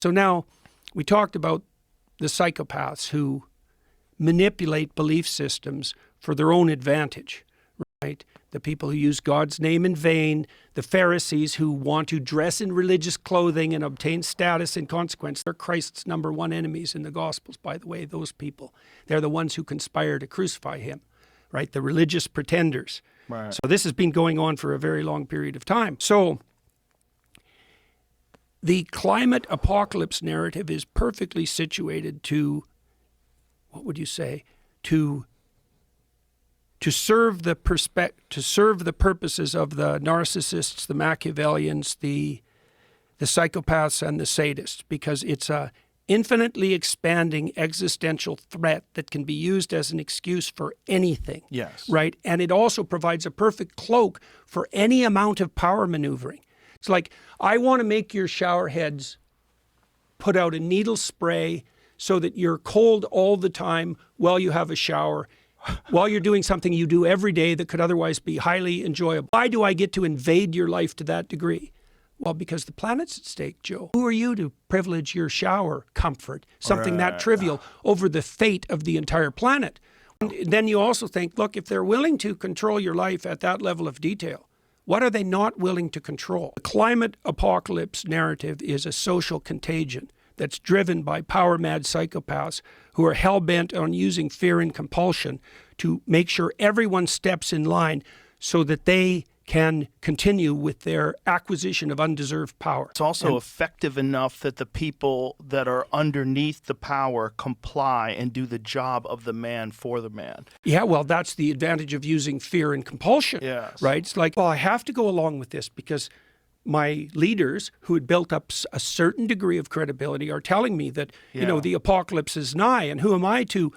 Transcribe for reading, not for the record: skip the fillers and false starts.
So now we talked about the psychopaths who manipulate belief systems for their own advantage, right? The people who use God's name in vain, the Pharisees who want to dress in religious clothing and obtain status in consequence. They're Christ's #1 enemies in the Gospels, by the way, those people. They're the ones who conspire to crucify him, right? The religious pretenders. Right. So this has been going on for a very long period of time. So the climate apocalypse narrative is perfectly situated to, what would you say, to serve the purposes of the narcissists, the Machiavellians, the psychopaths, and the sadists, because it's a infinitely expanding existential threat that can be used as an excuse for anything. Yes. Right? And it also provides a perfect cloak for any amount of power maneuvering. It's like, I want to make your shower heads put out a needle spray so that you're cold all the time while you have a shower, while you're doing something you do every day that could otherwise be highly enjoyable. Why do I get to invade your life to that degree? Well, because the planet's at stake, Joe. Who are you to privilege your shower comfort, something that trivial, over the fate of the entire planet? And then you also think, look, if they're willing to control your life at that level of detail, what are they not willing to control? The climate apocalypse narrative is a social contagion that's driven by power-mad psychopaths who are hell-bent on using fear and compulsion to make sure everyone steps in line so that they can continue with their acquisition of undeserved power. It's also effective enough that the people that are underneath the power comply and do the job of the man for the man. Yeah, well, that's the advantage of using fear and compulsion, Yes. right? It's like, well, I have to go along with this because my leaders who had built up a certain degree of credibility are telling me that, you know, the apocalypse is nigh, and who am I to